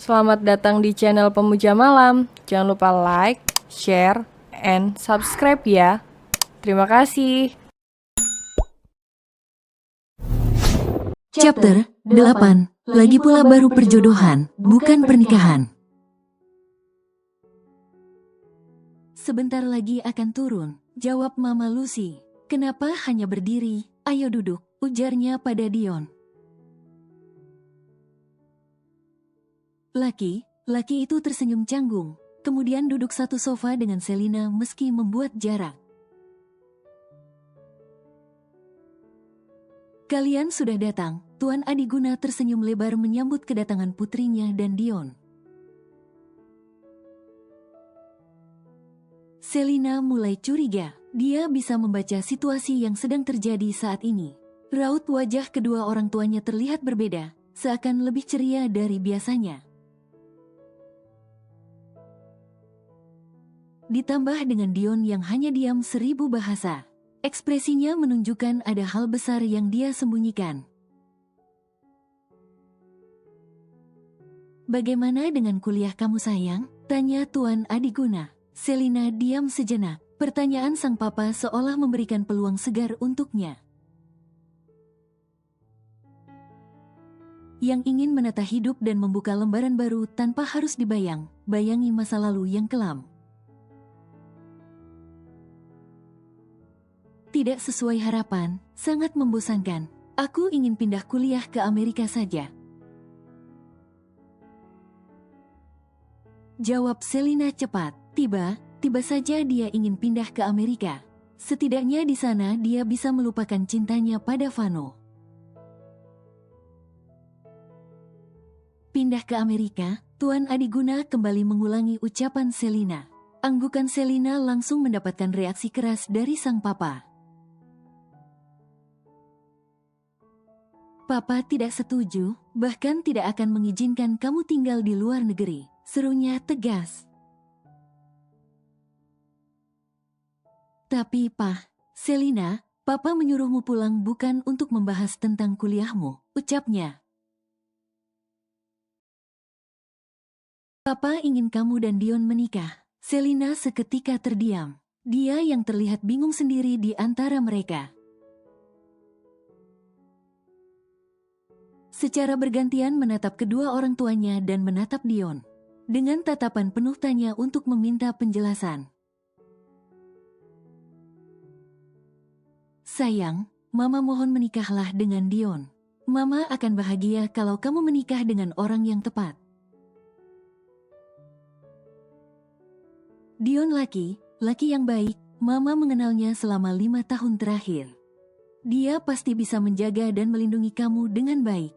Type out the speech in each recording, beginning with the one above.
Selamat datang di channel Pemuja Malam. Jangan lupa like, share, and subscribe ya. Terima kasih. Chapter 8. Lagi pula baru perjodohan, bukan pernikahan. Sebentar lagi akan turun, jawab Mama Lucy. Kenapa hanya berdiri? Ayo duduk, ujarnya pada Dion. Laki itu tersenyum canggung, kemudian duduk satu sofa dengan Selina meski membuat jarak. Kalian sudah datang, Tuan Adiguna tersenyum lebar menyambut kedatangan putrinya dan Dion. Selina mulai curiga, dia bisa membaca situasi yang sedang terjadi saat ini. Raut wajah kedua orang tuanya terlihat berbeda, seakan lebih ceria dari biasanya. Ditambah dengan Dion yang hanya diam 1000 bahasa. Ekspresinya menunjukkan ada hal besar yang dia sembunyikan. Bagaimana dengan kuliah kamu sayang? Tanya Tuan Adiguna. Selina diam sejenak. Pertanyaan sang papa seolah memberikan peluang segar untuknya. Yang ingin menata hidup dan membuka lembaran baru tanpa harus bayangi masa lalu yang kelam. Tidak sesuai harapan, sangat membosankan. Aku ingin pindah kuliah ke Amerika saja. Jawab Selina cepat. Tiba saja dia ingin pindah ke Amerika. Setidaknya di sana dia bisa melupakan cintanya pada Vano. Pindah ke Amerika, Tuan Adiguna kembali mengulangi ucapan Selina. Anggukan Selina langsung mendapatkan reaksi keras dari sang papa. Papa tidak setuju, bahkan tidak akan mengizinkan kamu tinggal di luar negeri, serunya tegas. Tapi Selina, Papa menyuruhmu pulang bukan untuk membahas tentang kuliahmu, ucapnya. Papa ingin kamu dan Dion menikah. Selina seketika terdiam. Dia yang terlihat bingung sendiri di antara mereka. Secara bergantian menatap kedua orang tuanya dan menatap Dion. Dengan tatapan penuh tanya untuk meminta penjelasan. Sayang, Mama mohon menikahlah dengan Dion. Mama akan bahagia kalau kamu menikah dengan orang yang tepat. Dion laki yang baik, Mama mengenalnya selama 5 tahun terakhir. Dia pasti bisa menjaga dan melindungi kamu dengan baik.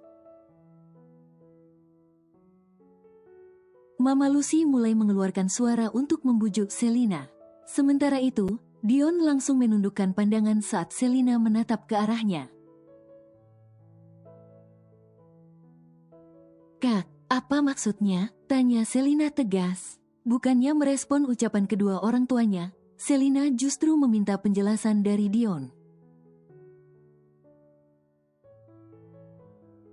Mama Lucy mulai mengeluarkan suara untuk membujuk Selina. Sementara itu, Dion langsung menundukkan pandangan saat Selina menatap ke arahnya. Kak, apa maksudnya? Tanya Selina tegas. Bukannya merespon ucapan kedua orang tuanya, Selina justru meminta penjelasan dari Dion.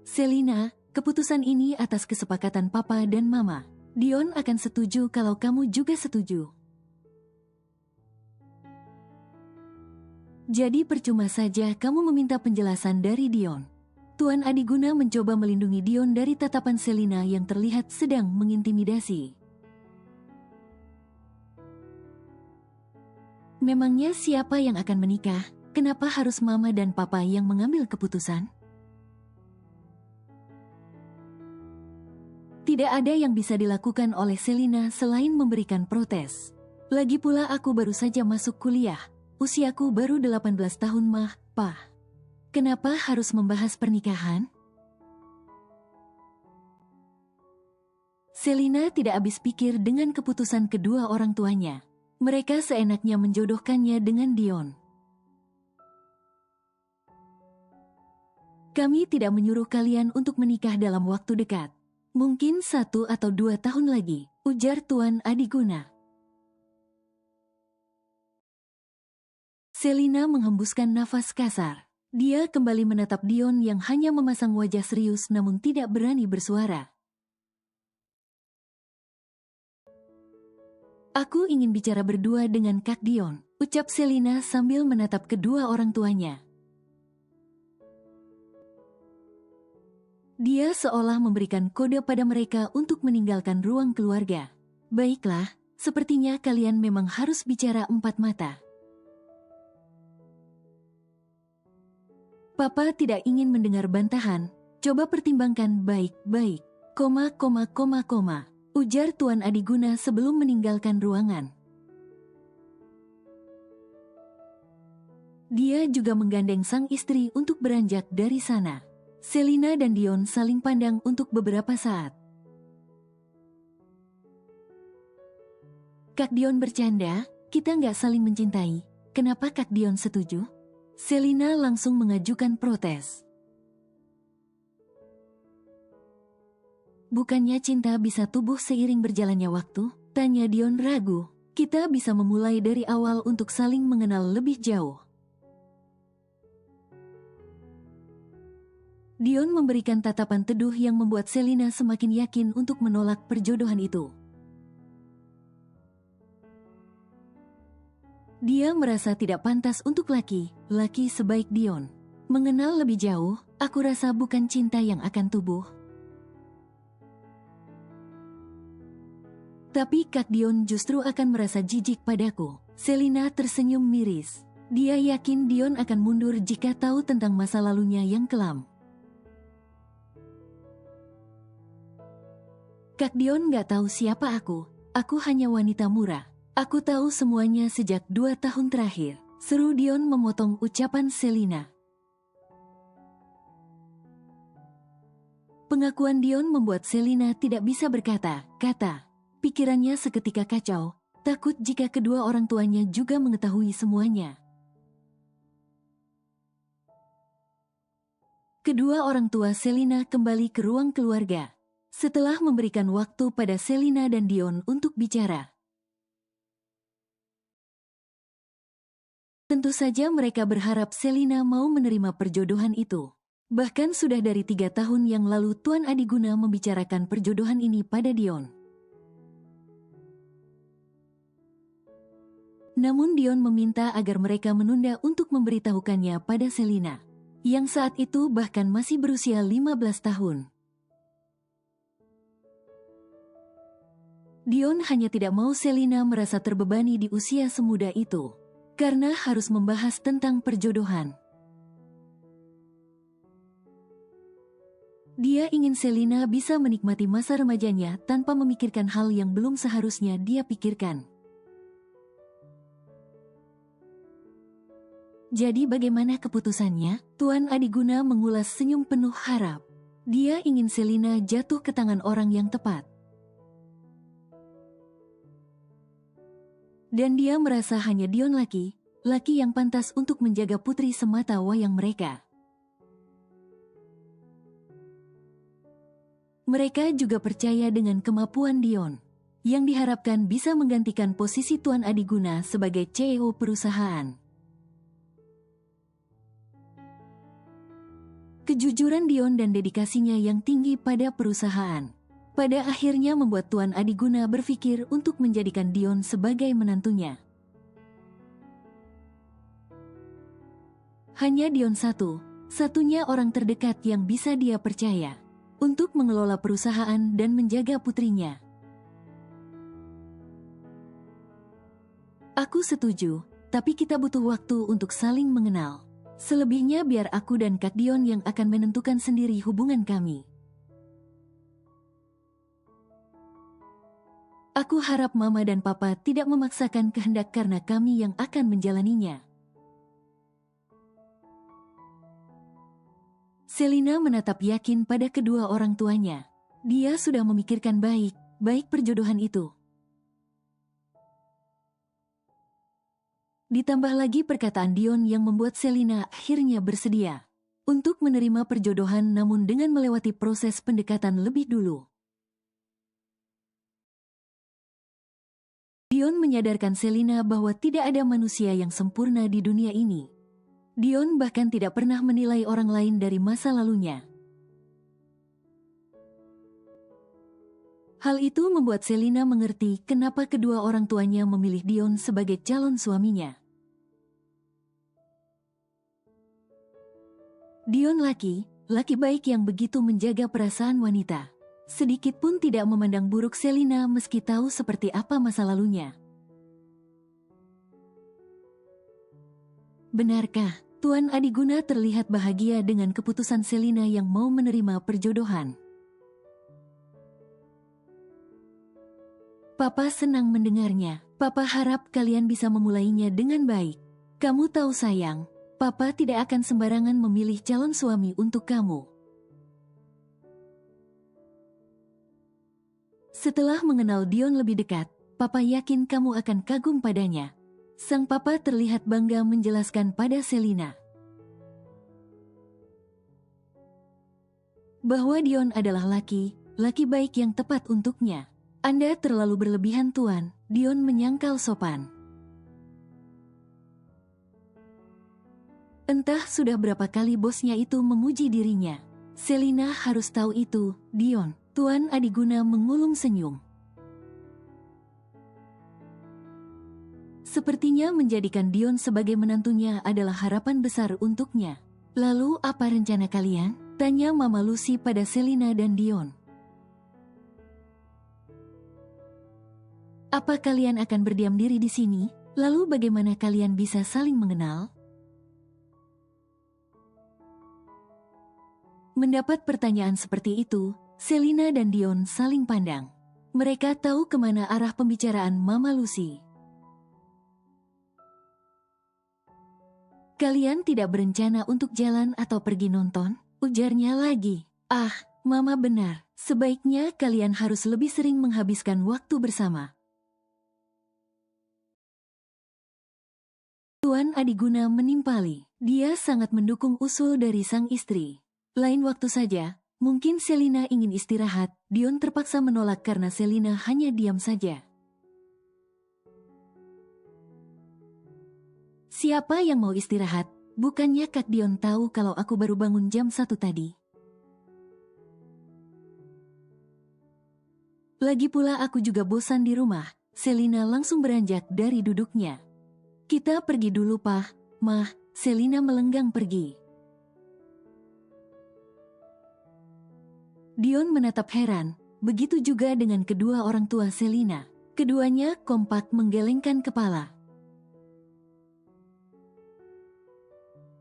Selina, keputusan ini atas kesepakatan Papa dan Mama. Dion akan setuju kalau kamu juga setuju. Jadi percuma saja kamu meminta penjelasan dari Dion. Tuan Adiguna mencoba melindungi Dion dari tatapan Selina yang terlihat sedang mengintimidasi. Memangnya siapa yang akan menikah? Kenapa harus Mama dan Papa yang mengambil keputusan? Tidak ada yang bisa dilakukan oleh Selina selain memberikan protes. Lagi pula aku baru saja masuk kuliah. Usiaku baru 18 tahun Pa. Kenapa harus membahas pernikahan? Selina tidak habis pikir dengan keputusan kedua orang tuanya. Mereka seenaknya menjodohkannya dengan Dion. Kami tidak menyuruh kalian untuk menikah dalam waktu dekat. Mungkin 1 atau 2 tahun lagi, ujar Tuan Adiguna. Selina menghembuskan nafas kasar. Dia kembali menatap Dion yang hanya memasang wajah serius namun tidak berani bersuara. Aku ingin bicara berdua dengan Kak Dion, ucap Selina sambil menatap kedua orang tuanya. Dia seolah memberikan kode pada mereka untuk meninggalkan ruang keluarga. Baiklah, sepertinya kalian memang harus bicara empat mata. Papa tidak ingin mendengar bantahan, coba pertimbangkan baik-baik, ujar Tuan Adiguna sebelum meninggalkan ruangan. Dia juga menggandeng sang istri untuk beranjak dari sana. Selina dan Dion saling pandang untuk beberapa saat. Kak Dion bercanda, kita nggak saling mencintai. Kenapa Kak Dion setuju? Selina langsung mengajukan protes. Bukannya cinta bisa tumbuh seiring berjalannya waktu? Tanya Dion ragu. Kita bisa memulai dari awal untuk saling mengenal lebih jauh. Dion memberikan tatapan teduh yang membuat Selina semakin yakin untuk menolak perjodohan itu. Dia merasa tidak pantas untuk laki sebaik Dion. Mengenal lebih jauh, aku rasa bukan cinta yang akan tumbuh. Tapi Kak Dion justru akan merasa jijik padaku. Selina tersenyum miris. Dia yakin Dion akan mundur jika tahu tentang masa lalunya yang kelam. Kak Dion gak tahu siapa aku hanya wanita murah. Aku tahu semuanya sejak 2 tahun terakhir. Seru Dion memotong ucapan Selina. Pengakuan Dion membuat Selina tidak bisa berkata-kata. Pikirannya seketika kacau, takut jika kedua orang tuanya juga mengetahui semuanya. Kedua orang tua Selina kembali ke ruang keluarga. Setelah memberikan waktu pada Selina dan Dion untuk bicara. Tentu saja mereka berharap Selina mau menerima perjodohan itu. Bahkan sudah dari 3 tahun yang lalu Tuan Adiguna membicarakan perjodohan ini pada Dion. Namun Dion meminta agar mereka menunda untuk memberitahukannya pada Selina, yang saat itu bahkan masih berusia 15 tahun. Dion hanya tidak mau Selina merasa terbebani di usia semuda itu, karena harus membahas tentang perjodohan. Dia ingin Selina bisa menikmati masa remajanya tanpa memikirkan hal yang belum seharusnya dia pikirkan. Jadi bagaimana keputusannya? Tuan Adiguna mengulas senyum penuh harap. Dia ingin Selina jatuh ke tangan orang yang tepat. Dan dia merasa hanya Dion laki yang pantas untuk menjaga putri semata wayang mereka. Mereka juga percaya dengan kemampuan Dion, yang diharapkan bisa menggantikan posisi Tuan Adiguna sebagai CEO perusahaan. Kejujuran Dion dan dedikasinya yang tinggi pada perusahaan, pada akhirnya membuat Tuan Adiguna berpikir untuk menjadikan Dion sebagai menantunya. Hanya Dion satunya orang terdekat yang bisa dia percaya untuk mengelola perusahaan dan menjaga putrinya. Aku setuju, tapi kita butuh waktu untuk saling mengenal. Selebihnya biar aku dan Kak Dion yang akan menentukan sendiri hubungan kami. Aku harap Mama dan Papa tidak memaksakan kehendak karena kami yang akan menjalaninya. Selina menatap yakin pada kedua orang tuanya. Dia sudah memikirkan baik perjodohan itu. Ditambah lagi perkataan Dion yang membuat Selina akhirnya bersedia untuk menerima perjodohan namun dengan melewati proses pendekatan lebih dulu. Dion menyadarkan Selina bahwa tidak ada manusia yang sempurna di dunia ini. Dion bahkan tidak pernah menilai orang lain dari masa lalunya. Hal itu membuat Selina mengerti kenapa kedua orang tuanya memilih Dion sebagai calon suaminya. Dion laki baik yang begitu menjaga perasaan wanita. Sedikit pun tidak memandang buruk Selina meski tahu seperti apa masa lalunya. Benarkah Tuan Adiguna terlihat bahagia dengan keputusan Selina yang mau menerima perjodohan? Papa senang mendengarnya. Papa harap kalian bisa memulainya dengan baik. Kamu tahu sayang, Papa tidak akan sembarangan memilih calon suami untuk kamu. Setelah mengenal Dion lebih dekat, Papa yakin kamu akan kagum padanya. Sang papa terlihat bangga menjelaskan pada Selina bahwa Dion adalah laki baik yang tepat untuknya. Anda terlalu berlebihan Tuan, Dion menyangkal sopan. Entah sudah berapa kali bosnya itu memuji dirinya. Selina harus tahu itu, Dion. Tuan Adiguna mengulum senyum. Sepertinya menjadikan Dion sebagai menantunya adalah harapan besar untuknya. Lalu apa rencana kalian? Tanya Mama Lucy pada Selina dan Dion. Apa kalian akan berdiam diri di sini? Lalu bagaimana kalian bisa saling mengenal? Mendapat pertanyaan seperti itu, Selina dan Dion saling pandang. Mereka tahu kemana arah pembicaraan Mama Lucy. Kalian tidak berencana untuk jalan atau pergi nonton? Ujarnya lagi. Ah, Mama benar. Sebaiknya kalian harus lebih sering menghabiskan waktu bersama. Tuan Adiguna menimpali. Dia sangat mendukung usul dari sang istri. Lain waktu saja, mungkin Selina ingin istirahat. Dion terpaksa menolak karena Selina hanya diam saja. Siapa yang mau istirahat? Bukannya Kak Dion tahu kalau aku baru bangun jam 1 tadi? Lagi pula aku juga bosan di rumah. Selina langsung beranjak dari duduknya. Kita pergi dulu, Pak. Mah, Selina melenggang pergi. Dion menatap heran, begitu juga dengan kedua orang tua Selina. Keduanya kompak menggelengkan kepala.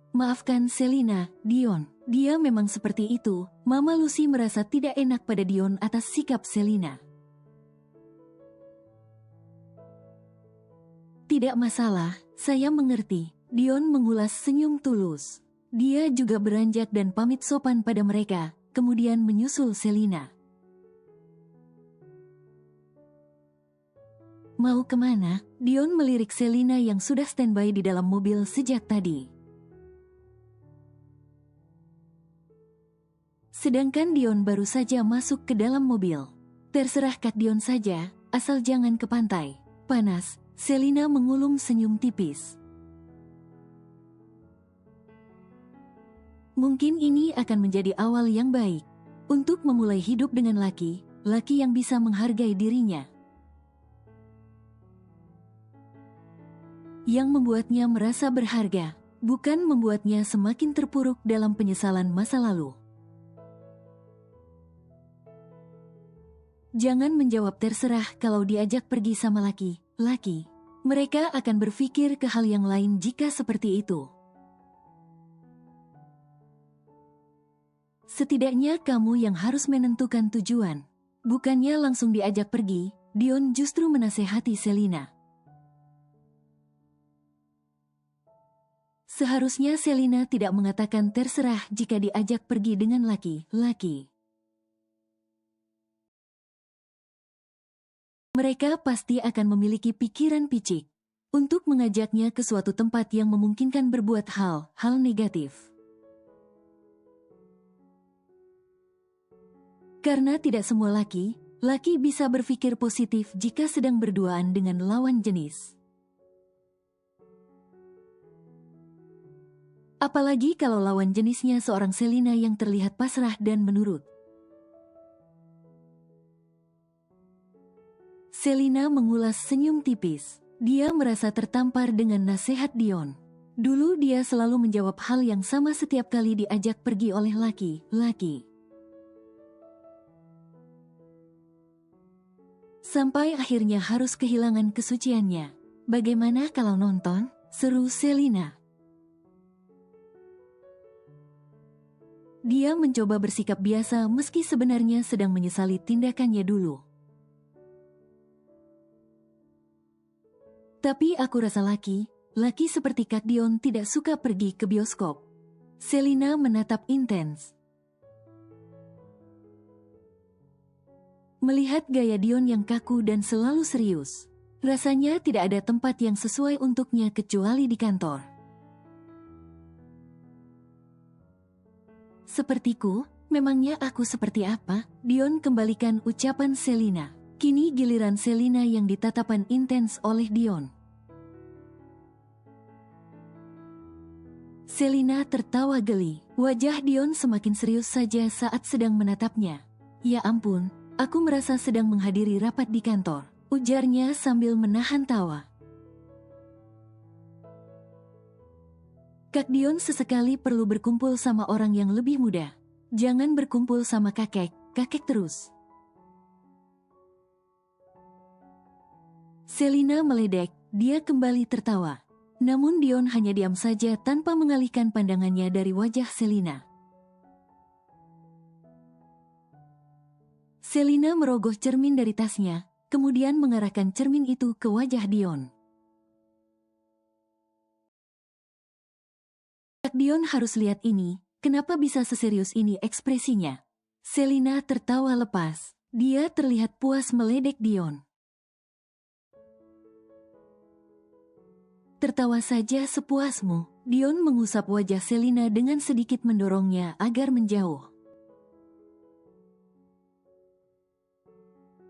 Maafkan Selina, Dion. Dia memang seperti itu. Mama Lucy merasa tidak enak pada Dion atas sikap Selina. Tidak masalah, saya mengerti. Dion mengulas senyum tulus. Dia juga beranjak dan pamit sopan pada mereka, kemudian menyusul Selina. Mau kemana? Dion melirik Selina yang sudah standby di dalam mobil sejak tadi. Sedangkan Dion baru saja masuk ke dalam mobil. Terserah Kak Dion saja, asal jangan ke pantai. Panas. Selina mengulum senyum tipis. Mungkin ini akan menjadi awal yang baik untuk memulai hidup dengan laki yang bisa menghargai dirinya. Yang membuatnya merasa berharga, bukan membuatnya semakin terpuruk dalam penyesalan masa lalu. Jangan menjawab terserah kalau diajak pergi sama laki. Mereka akan berpikir ke hal yang lain jika seperti itu. Setidaknya kamu yang harus menentukan tujuan. Bukannya langsung diajak pergi, Dion justru menasehati Selina. Seharusnya Selina tidak mengatakan terserah jika diajak pergi dengan laki-laki. Mereka pasti akan memiliki pikiran picik untuk mengajaknya ke suatu tempat yang memungkinkan berbuat hal negatif. Karena tidak semua laki bisa berpikir positif jika sedang berduaan dengan lawan jenis. Apalagi kalau lawan jenisnya seorang Selina yang terlihat pasrah dan menurut. Selina mengulas senyum tipis. Dia merasa tertampar dengan nasihat Dion. Dulu dia selalu menjawab hal yang sama setiap kali diajak pergi oleh laki-laki. Sampai akhirnya harus kehilangan kesuciannya. Bagaimana kalau nonton? Seru Selina. Dia mencoba bersikap biasa meski sebenarnya sedang menyesali tindakannya dulu. Tapi aku rasa laki seperti Kak Dion tidak suka pergi ke bioskop. Selina menatap intens. Melihat gaya Dion yang kaku dan selalu serius, rasanya tidak ada tempat yang sesuai untuknya kecuali di kantor. Sepertiku, memangnya aku seperti apa? Dion kembalikan ucapan Selina. Kini giliran Selina yang ditatapan intens oleh Dion. Selina tertawa geli. Wajah Dion semakin serius saja saat sedang menatapnya. Ya ampun, aku merasa sedang menghadiri rapat di kantor, ujarnya sambil menahan tawa. Kak Dion sesekali perlu berkumpul sama orang yang lebih muda. Jangan berkumpul sama kakek terus. Selina meledek, dia kembali tertawa. Namun Dion hanya diam saja tanpa mengalihkan pandangannya dari wajah Selina. Selina merogoh cermin dari tasnya, kemudian mengarahkan cermin itu ke wajah Dion. Kak Dion harus lihat ini, kenapa bisa seserius ini ekspresinya? Selina tertawa lepas, dia terlihat puas meledek Dion. Tertawa saja sepuasmu. Dion mengusap wajah Selina dengan sedikit mendorongnya agar menjauh.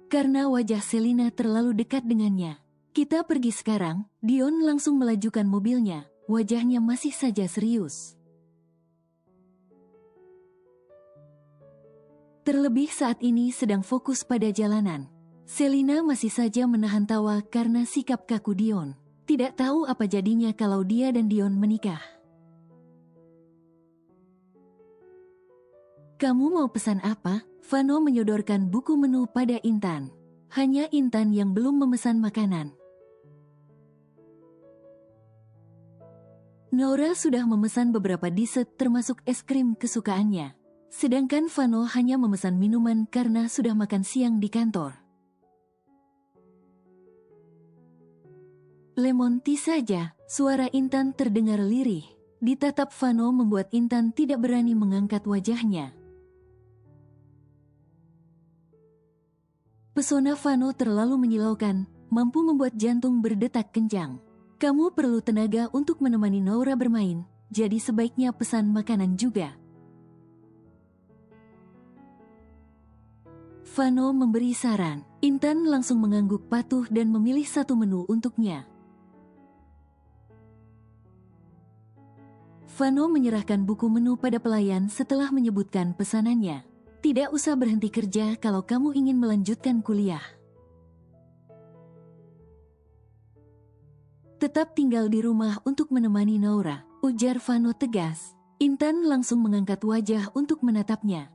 Karena wajah Selina terlalu dekat dengannya. Kita pergi sekarang. Dion langsung melajukan mobilnya. Wajahnya masih saja serius. Terlebih saat ini sedang fokus pada jalanan. Selina masih saja menahan tawa karena sikap kaku Dion. Tidak tahu apa jadinya kalau dia dan Dion menikah. Kamu mau pesan apa? Vano menyodorkan buku menu pada Intan. Hanya Intan yang belum memesan makanan. Nora sudah memesan beberapa dessert termasuk es krim kesukaannya. Sedangkan Vano hanya memesan minuman karena sudah makan siang di kantor. Lemon tea saja, suara Intan terdengar lirih. Ditatap Vano membuat Intan tidak berani mengangkat wajahnya. Pesona Vano terlalu menyilaukan, mampu membuat jantung berdetak kencang. Kamu perlu tenaga untuk menemani Nora bermain, jadi sebaiknya pesan makanan juga. Vano memberi saran. Intan langsung mengangguk patuh dan memilih satu menu untuknya. Vano menyerahkan buku menu pada pelayan setelah menyebutkan pesanannya. Tidak usah berhenti kerja kalau kamu ingin melanjutkan kuliah. Tetap tinggal di rumah untuk menemani Nora, ujar Vano tegas. Intan langsung mengangkat wajah untuk menatapnya.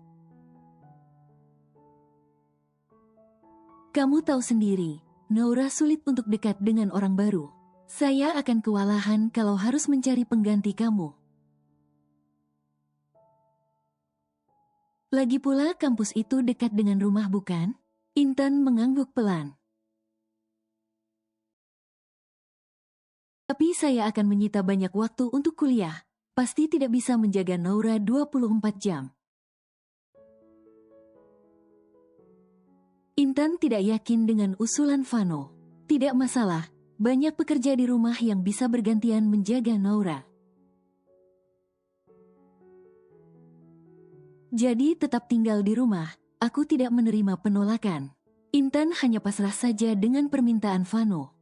Kamu tahu sendiri, Nora sulit untuk dekat dengan orang baru. Saya akan kewalahan kalau harus mencari pengganti kamu. Lagi pula kampus itu dekat dengan rumah bukan? Intan mengangguk pelan. Tapi saya akan menyita banyak waktu untuk kuliah. Pasti tidak bisa menjaga Nora 24 jam. Intan tidak yakin dengan usulan Vano. Tidak masalah, banyak pekerja di rumah yang bisa bergantian menjaga Nora. Jadi tetap tinggal di rumah, aku tidak menerima penolakan. Intan hanya pasrah saja dengan permintaan Vano.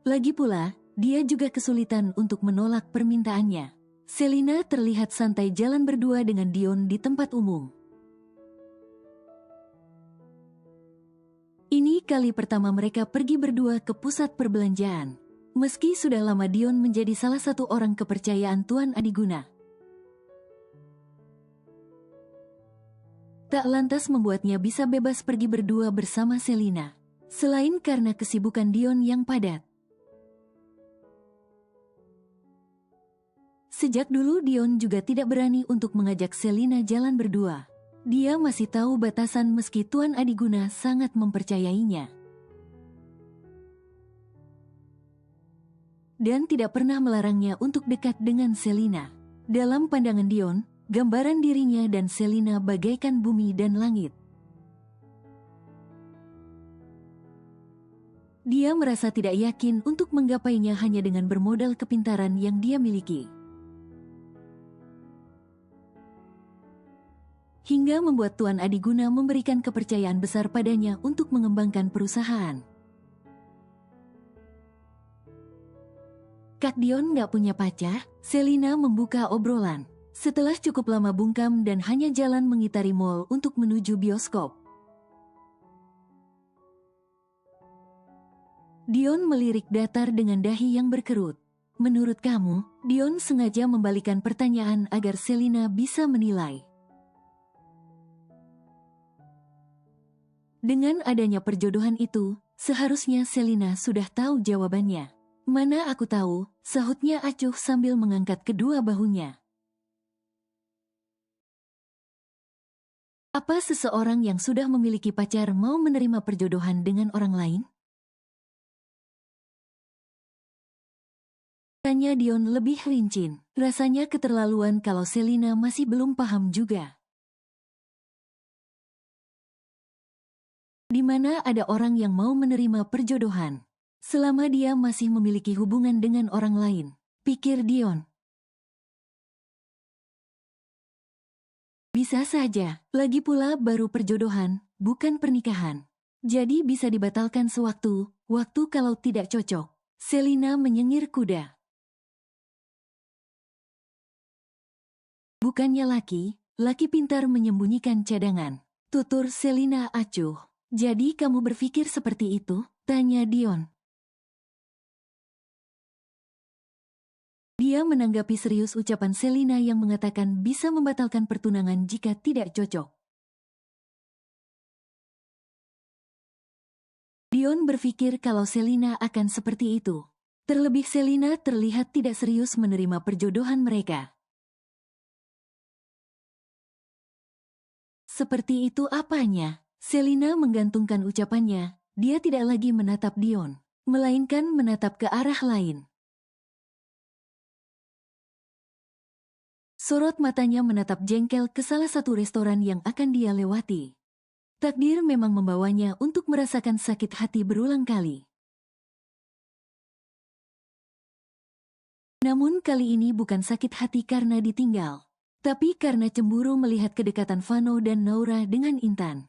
Lagi pula, dia juga kesulitan untuk menolak permintaannya. Selina terlihat santai jalan berdua dengan Dion di tempat umum. kali pertama mereka pergi berdua ke pusat perbelanjaan. Meski sudah lama Dion menjadi salah satu orang kepercayaan Tuan Adiguna, tak lantas membuatnya bisa bebas pergi berdua bersama Selina. Selain karena kesibukan Dion yang padat. Sejak dulu Dion juga tidak berani untuk mengajak Selina jalan berdua. Dia masih tahu batasan meski Tuan Adiguna sangat mempercayainya. Dan tidak pernah melarangnya untuk dekat dengan Selina. Dalam pandangan Dion, gambaran dirinya dan Selina bagaikan bumi dan langit. Dia merasa tidak yakin untuk menggapainya hanya dengan bermodal kepintaran yang dia miliki. Hingga membuat Tuan Adiguna memberikan kepercayaan besar padanya untuk mengembangkan perusahaan. Kak Dion gak punya pacar, Selina membuka obrolan. Setelah cukup lama bungkam dan hanya jalan mengitari mall untuk menuju bioskop. Dion melirik datar dengan dahi yang berkerut. Menurut kamu, Dion sengaja membalikan pertanyaan agar Selina bisa menilai. Dengan adanya perjodohan itu, seharusnya Selina sudah tahu jawabannya. Mana aku tahu, sahutnya acuh sambil mengangkat kedua bahunya. Apa seseorang yang sudah memiliki pacar mau menerima perjodohan dengan orang lain? Tanya Dion lebih rinci. Rasanya keterlaluan kalau Selina masih belum paham juga. Di mana ada orang yang mau menerima perjodohan selama dia masih memiliki hubungan dengan orang lain, pikir Dion. Bisa saja, lagi pula baru perjodohan, bukan pernikahan. Jadi bisa dibatalkan sewaktu-waktu kalau tidak cocok. Selina menyengir kuda. Bukannya laki pintar menyembunyikan cadangan. Tutur Selina acuh. Jadi kamu berpikir seperti itu? Tanya Dion. Dia menanggapi serius ucapan Selina yang mengatakan bisa membatalkan pertunangan jika tidak cocok. Dion berpikir kalau Selina akan seperti itu. Terlebih Selina terlihat tidak serius menerima perjodohan mereka. Seperti itu apanya? Selina menggantungkan ucapannya. Dia tidak lagi menatap Dion, melainkan menatap ke arah lain. Sorot matanya menatap jengkel ke salah satu restoran yang akan dia lewati. Takdir memang membawanya untuk merasakan sakit hati berulang kali. Namun kali ini bukan sakit hati karena ditinggal, tapi karena cemburu melihat kedekatan Vano dan Naura dengan Intan.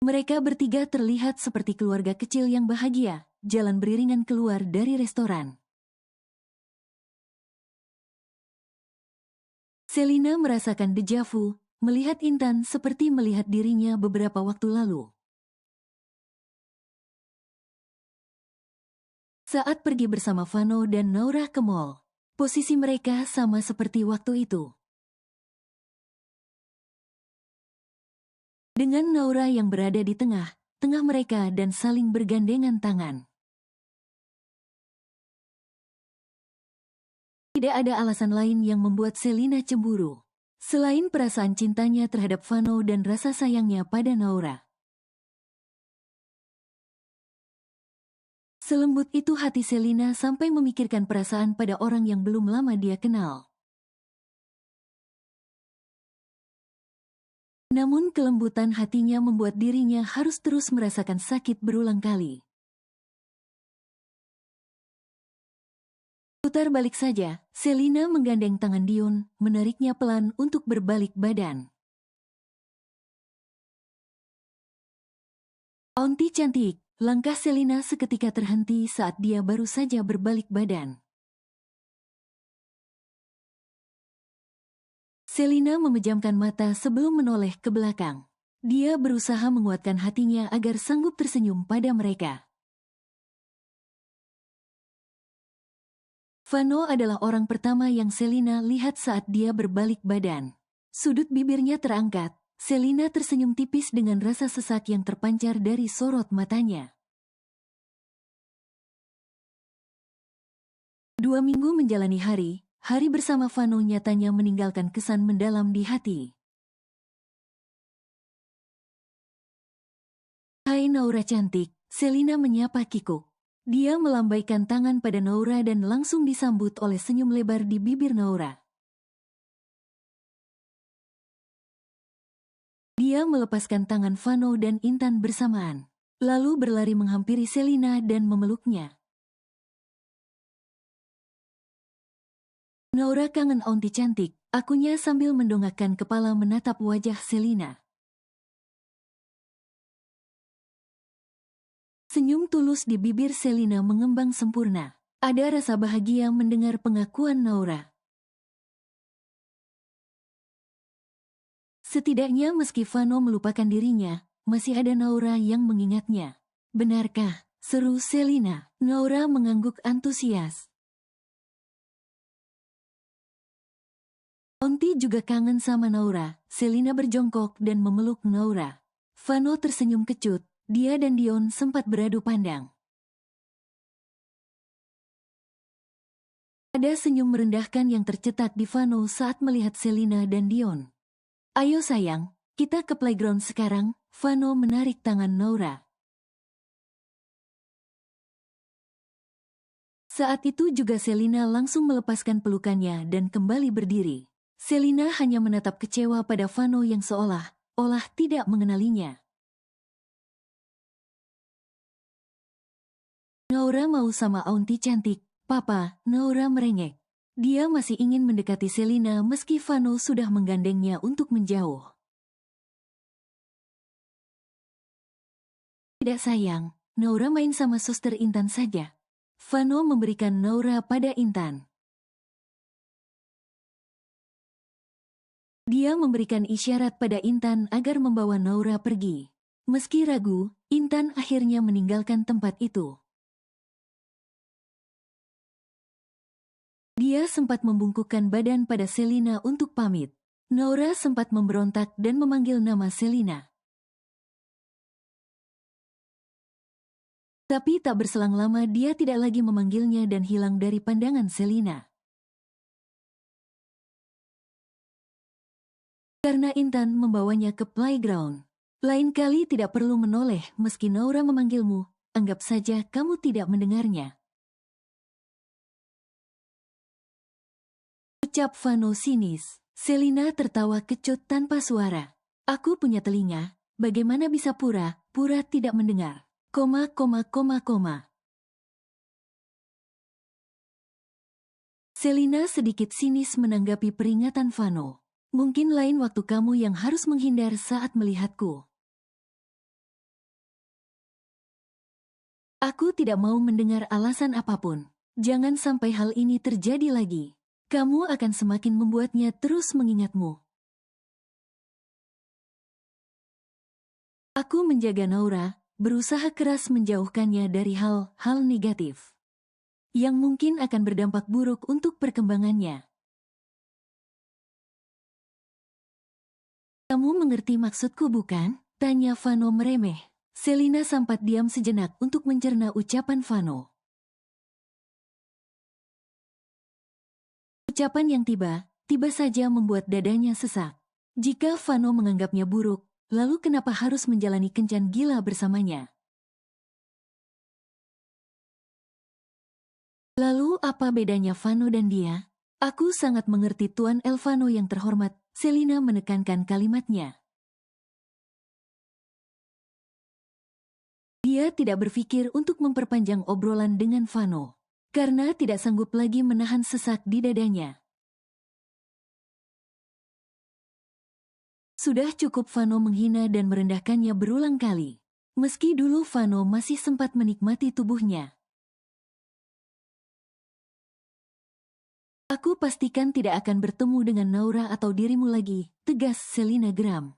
Mereka bertiga terlihat seperti keluarga kecil yang bahagia, jalan beriringan keluar dari restoran. Selina merasakan dejavu, melihat Intan seperti melihat dirinya beberapa waktu lalu. Saat pergi bersama Vano dan Naura ke mall, posisi mereka sama seperti waktu itu. Dengan Naura yang berada di tengah mereka dan saling bergandengan tangan. Tidak ada alasan lain yang membuat Selina cemburu, selain perasaan cintanya terhadap Vano dan rasa sayangnya pada Naura. Selembut itu hati Selina sampai memikirkan perasaan pada orang yang belum lama dia kenal. Namun kelembutan hatinya membuat dirinya harus terus merasakan sakit berulang kali. Putar balik saja, Selina menggandeng tangan Dion, menariknya pelan untuk berbalik badan. Aunty cantik, langkah Selina seketika terhenti saat dia baru saja berbalik badan. Selina memejamkan mata sebelum menoleh ke belakang. Dia berusaha menguatkan hatinya agar sanggup tersenyum pada mereka. Vano adalah orang pertama yang Selina lihat saat dia berbalik badan. Sudut bibirnya terangkat. Selina tersenyum tipis dengan rasa sesak yang terpancar dari sorot matanya. 2 minggu menjalani hari bersama Vano nyatanya meninggalkan kesan mendalam di hati. Hai Naura cantik, Selina menyapa kikuk. Dia melambaikan tangan pada Naura dan langsung disambut oleh senyum lebar di bibir Naura. Dia melepaskan tangan Vano dan Intan bersamaan, lalu berlari menghampiri Selina dan memeluknya. Naura kangen aunty cantik, akunya sambil mendongakkan kepala menatap wajah Selina. Senyum tulus di bibir Selina mengembang sempurna. Ada rasa bahagia mendengar pengakuan Naura. Setidaknya meski Vano melupakan dirinya, masih ada Naura yang mengingatnya. Benarkah? Seru Selina. Naura mengangguk antusias. Aunty juga kangen sama Naura. Selina berjongkok dan memeluk Naura. Vano tersenyum kecut. Dia dan Dion sempat beradu pandang. Ada senyum merendahkan yang tercetak di Vano saat melihat Selina dan Dion. Ayo sayang, kita ke playground sekarang. Vano menarik tangan Naura. Saat itu juga Selina langsung melepaskan pelukannya dan kembali berdiri. Selina hanya menatap kecewa pada Vano yang seolah-olah tidak mengenalinya. Naura mau sama aunty cantik, Papa, Naura merengek. Dia masih ingin mendekati Selina meski Vano sudah menggandengnya untuk menjauh. Tidak sayang, Naura main sama suster Intan saja. Vano memberikan Naura pada Intan. Dia memberikan isyarat pada Intan agar membawa Naura pergi. Meski ragu, Intan akhirnya meninggalkan tempat itu. Dia sempat membungkukkan badan pada Selina untuk pamit. Naura sempat memberontak dan memanggil nama Selina. Tapi tak berselang lama dia tidak lagi memanggilnya dan hilang dari pandangan Selina. Karena Intan membawanya ke playground. Lain kali tidak perlu menoleh meski Naura memanggilmu, anggap saja kamu tidak mendengarnya. Ucap Vano sinis. Selina tertawa kecut tanpa suara. Aku punya telinga, bagaimana bisa pura-pura tidak mendengar? Koma. Selina sedikit sinis menanggapi peringatan Vano. Mungkin lain waktu kamu yang harus menghindar saat melihatku. Aku tidak mau mendengar alasan apapun. Jangan sampai hal ini terjadi lagi. Kamu akan semakin membuatnya terus mengingatmu. Aku menjaga Naura, berusaha keras menjauhkannya dari hal-hal negatif yang mungkin akan berdampak buruk untuk perkembangannya. Kamu mengerti maksudku bukan? Tanya Vano meremeh. Selina sempat diam sejenak untuk mencerna ucapan Vano. Ucapan yang tiba saja membuat dadanya sesak. Jika Vano menganggapnya buruk, lalu kenapa harus menjalani kencan gila bersamanya? Lalu apa bedanya Vano dan dia? Aku sangat mengerti Tuan Elvano yang terhormat, Selina menekankan kalimatnya. Dia tidak berpikir untuk memperpanjang obrolan dengan Vano, karena tidak sanggup lagi menahan sesak di dadanya. Sudah cukup Vano menghina dan merendahkannya berulang kali. Meski dulu Vano masih sempat menikmati tubuhnya. Aku pastikan tidak akan bertemu dengan Naura atau dirimu lagi, tegas Selina geram.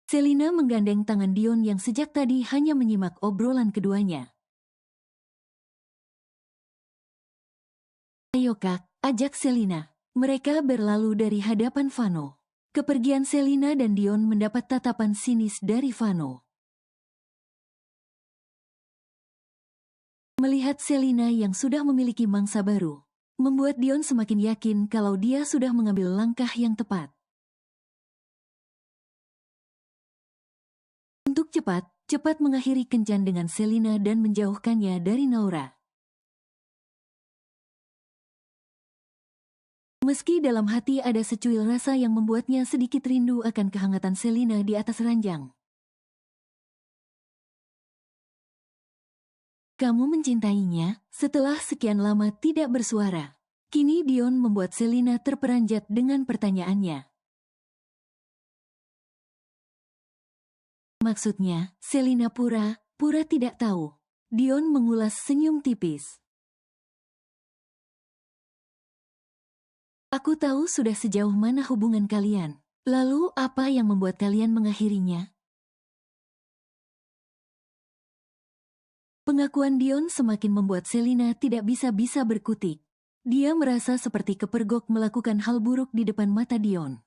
Selina menggandeng tangan Dion yang sejak tadi hanya menyimak obrolan keduanya. Ayo Kak, ajak Selina. Mereka berlalu dari hadapan Vano. Kepergian Selina dan Dion mendapat tatapan sinis dari Vano. Melihat Selina yang sudah memiliki mangsa baru, membuat Dion semakin yakin kalau dia sudah mengambil langkah yang tepat. Untuk cepat mengakhiri kencan dengan Selina dan menjauhkannya dari Naura. Meski dalam hati ada secuil rasa yang membuatnya sedikit rindu akan kehangatan Selina di atas ranjang. Kamu mencintainya? Setelah sekian lama tidak bersuara, kini Dion membuat Selina terperanjat dengan pertanyaannya. Maksudnya, Selina pura tidak tahu. Dion mengulas senyum tipis. Aku tahu sudah sejauh mana hubungan kalian. Lalu apa yang membuat kalian mengakhirinya? Pengakuan Dion semakin membuat Selina tidak bisa berkutik. Dia merasa seperti kepergok melakukan hal buruk di depan mata Dion.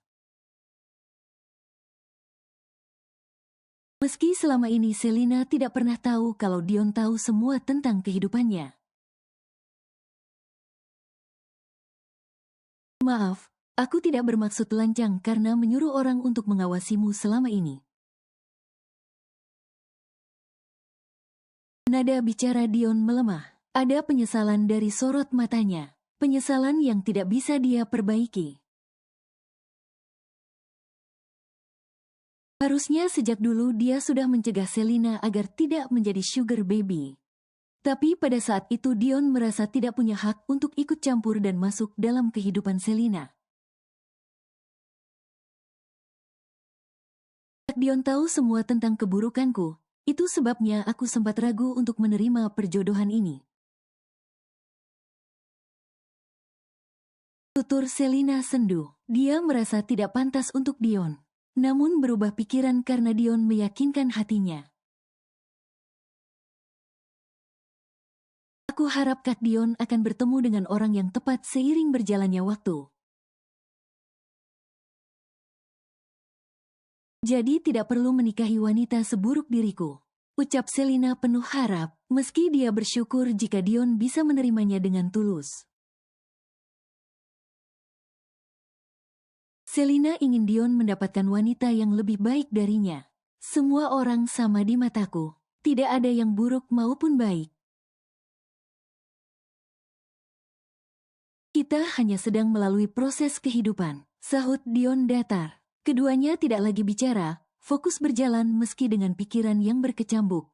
Meski selama ini Selina tidak pernah tahu kalau Dion tahu semua tentang kehidupannya. Maaf, aku tidak bermaksud lancang karena menyuruh orang untuk mengawasimu selama ini. Nada bicara Dion melemah. Ada penyesalan dari sorot matanya. Penyesalan yang tidak bisa dia perbaiki. Harusnya sejak dulu dia sudah mencegah Selina agar tidak menjadi sugar baby. Tapi pada saat itu Dion merasa tidak punya hak untuk ikut campur dan masuk dalam kehidupan Selina. Dion tahu semua tentang keburukanku. Itu sebabnya aku sempat ragu untuk menerima perjodohan ini. Tutur Selina sendu. Dia merasa tidak pantas untuk Dion. Namun berubah pikiran karena Dion meyakinkan hatinya. Aku harap Kak Dion akan bertemu dengan orang yang tepat seiring berjalannya waktu. Jadi tidak perlu menikahi wanita seburuk diriku. Ucap Selina penuh harap, meski dia bersyukur jika Dion bisa menerimanya dengan tulus. Selina ingin Dion mendapatkan wanita yang lebih baik darinya. Semua orang sama di mataku. Tidak ada yang buruk maupun baik. Kita hanya sedang melalui proses kehidupan, sahut Dion datar. Keduanya tidak lagi bicara, fokus berjalan meski dengan pikiran yang berkecambuk.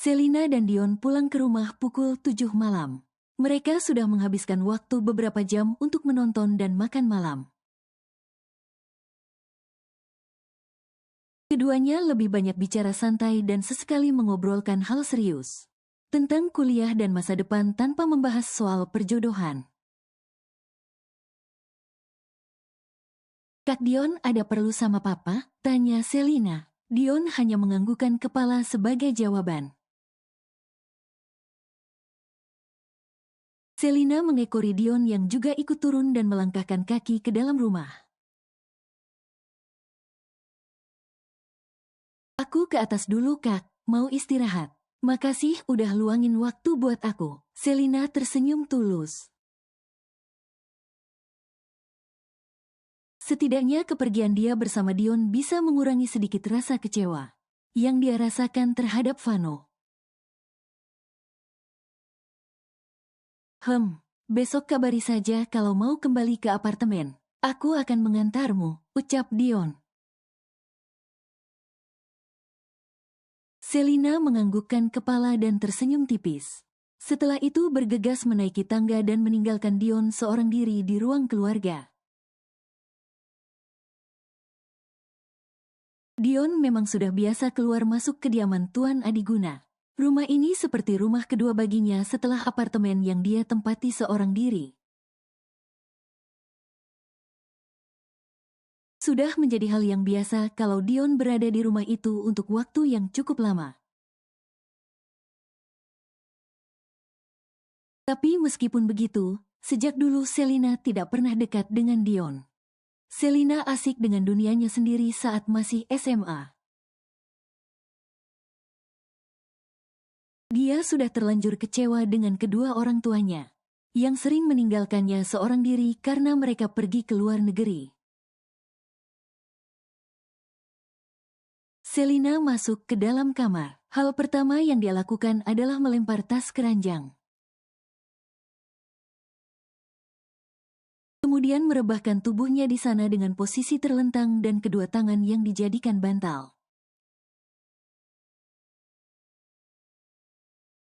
Selina dan Dion pulang ke rumah pukul 7 malam. Mereka sudah menghabiskan waktu beberapa jam untuk menonton dan makan malam. Keduanya lebih banyak bicara santai dan sesekali mengobrolkan hal serius. Tentang kuliah dan masa depan tanpa membahas soal perjodohan. Kak Dion ada perlu sama papa? Tanya Selina. Dion hanya menganggukkan kepala sebagai jawaban. Selina mengekori Dion yang juga ikut turun dan melangkahkan kaki ke dalam rumah. Aku ke atas dulu Kak, mau istirahat. Makasih udah luangin waktu buat aku. Selina tersenyum tulus. Setidaknya kepergian dia bersama Dion bisa mengurangi sedikit rasa kecewa yang dia rasakan terhadap Vano. Besok kabari saja kalau mau kembali ke apartemen. Aku akan mengantarmu, ucap Dion. Selina menganggukkan kepala dan tersenyum tipis. Setelah itu bergegas menaiki tangga dan meninggalkan Dion seorang diri di ruang keluarga. Dion memang sudah biasa keluar masuk kediaman Tuan Adiguna. Rumah ini seperti rumah kedua baginya setelah apartemen yang dia tempati seorang diri. Sudah menjadi hal yang biasa kalau Dion berada di rumah itu untuk waktu yang cukup lama. Tapi meskipun begitu, sejak dulu Selina tidak pernah dekat dengan Dion. Selina asik dengan dunianya sendiri saat masih SMA. Dia sudah terlanjur kecewa dengan kedua orang tuanya, yang sering meninggalkannya seorang diri karena mereka pergi ke luar negeri. Selina masuk ke dalam kamar. Hal pertama yang dia lakukan adalah melempar tas ke ranjang. Kemudian merebahkan tubuhnya di sana dengan posisi terlentang dan kedua tangan yang dijadikan bantal.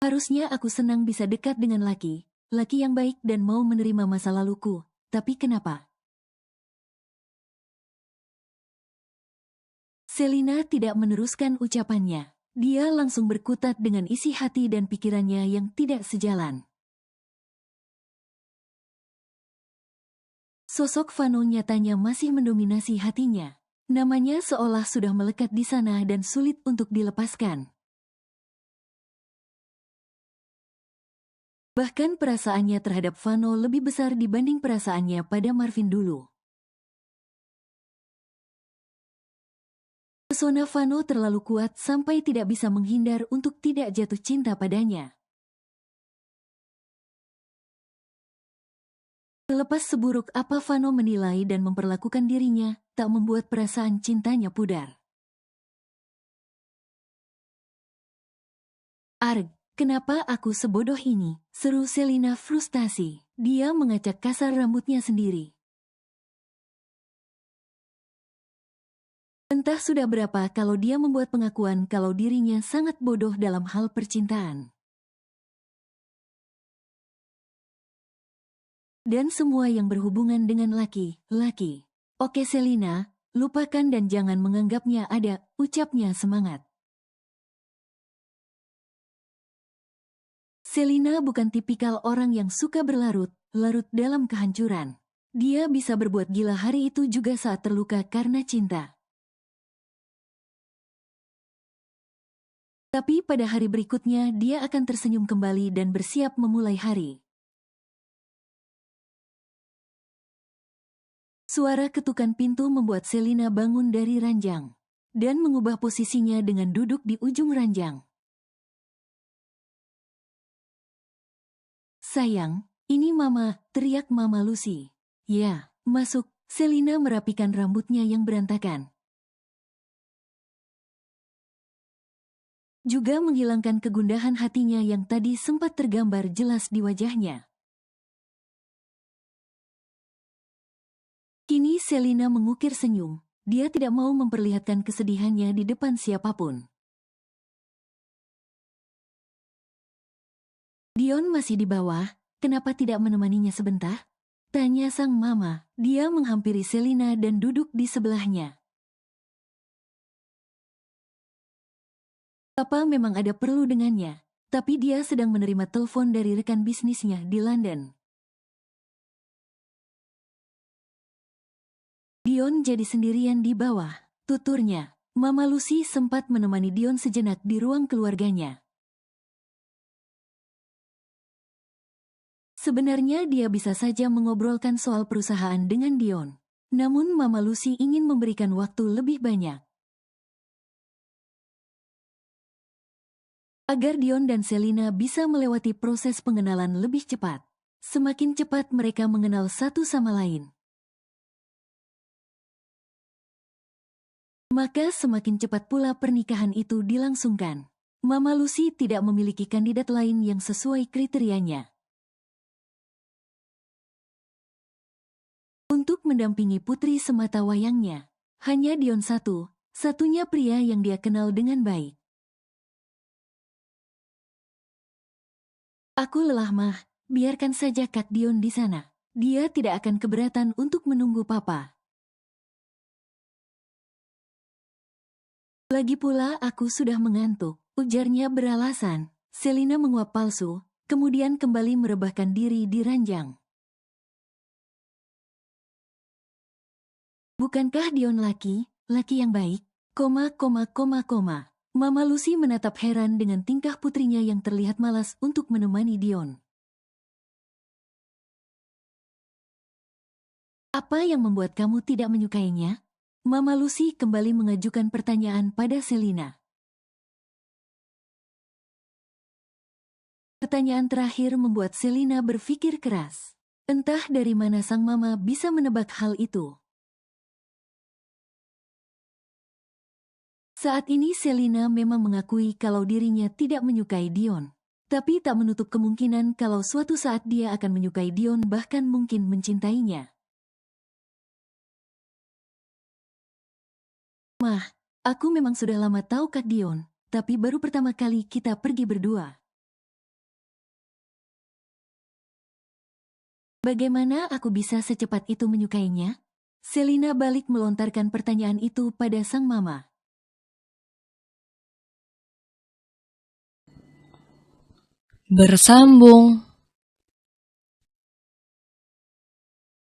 Harusnya aku senang bisa dekat dengan laki yang baik dan mau menerima masa laluku. Tapi kenapa? Selina tidak meneruskan ucapannya. Dia langsung berkutat dengan isi hati dan pikirannya yang tidak sejalan. Sosok Vano nyatanya masih mendominasi hatinya. Namanya seolah sudah melekat di sana dan sulit untuk dilepaskan. Bahkan perasaannya terhadap Vano lebih besar dibanding perasaannya pada Marvin dulu. Pesona Vano terlalu kuat sampai tidak bisa menghindar untuk tidak jatuh cinta padanya. Terlepas seburuk apa Vano menilai dan memperlakukan dirinya, tak membuat perasaan cintanya pudar. Arg, kenapa aku sebodoh ini? Seru Selina frustasi. Dia mengacak kasar rambutnya sendiri. Entah sudah berapa kalau dia membuat pengakuan kalau dirinya sangat bodoh dalam hal percintaan. Dan semua yang berhubungan dengan laki-laki. Oke Selina, lupakan dan jangan menganggapnya ada, ucapnya semangat. Selina bukan tipikal orang yang suka berlarut-larut dalam kehancuran. Dia bisa berbuat gila hari itu juga saat terluka karena cinta. Tapi pada hari berikutnya dia akan tersenyum kembali dan bersiap memulai hari. Suara ketukan pintu membuat Selina bangun dari ranjang dan mengubah posisinya dengan duduk di ujung ranjang. Sayang, ini Mama, teriak Mama Lucy. Ya, masuk. Selina merapikan rambutnya yang berantakan. Juga menghilangkan kegundahan hatinya yang tadi sempat tergambar jelas di wajahnya. Kini Selina mengukir senyum. Dia tidak mau memperlihatkan kesedihannya di depan siapapun. Dion masih di bawah, kenapa tidak menemaninya sebentar? Tanya sang mama. Dia menghampiri Selina dan duduk di sebelahnya. Papa memang ada perlu dengannya, tapi dia sedang menerima telepon dari rekan bisnisnya di London. Dion jadi sendirian di bawah, tuturnya. Mama Lucy sempat menemani Dion sejenak di ruang keluarganya. Sebenarnya dia bisa saja mengobrolkan soal perusahaan dengan Dion. Namun Mama Lucy ingin memberikan waktu lebih banyak. Agar Dion dan Selina bisa melewati proses pengenalan lebih cepat. Semakin cepat mereka mengenal satu sama lain, maka semakin cepat pula pernikahan itu dilangsungkan. Mama Lucy tidak memiliki kandidat lain yang sesuai kriterianya untuk mendampingi putri semata wayangnya. Hanya Dion satu-satunya pria yang dia kenal dengan baik. Aku lelah mah, biarkan saja Kak Dion di sana. Dia tidak akan keberatan untuk menunggu papa. Lagi pula aku sudah mengantuk, ujarnya beralasan. Selina menguap palsu, kemudian kembali merebahkan diri di ranjang. Bukankah Dion laki yang baik? Mama Lucy menatap heran dengan tingkah putrinya yang terlihat malas untuk menemani Dion. Apa yang membuat kamu tidak menyukainya? Mama Lucy kembali mengajukan pertanyaan pada Selina. Pertanyaan terakhir membuat Selina berpikir keras. Entah dari mana sang mama bisa menebak hal itu. Saat ini Selina memang mengakui kalau dirinya tidak menyukai Dion. Tapi tak menutup kemungkinan kalau suatu saat dia akan menyukai Dion, bahkan mungkin mencintainya. Mah, aku memang sudah lama tahu Kak Dion, tapi baru pertama kali kita pergi berdua. Bagaimana aku bisa secepat itu menyukainya? Selina balik melontarkan pertanyaan itu pada sang mama. Bersambung.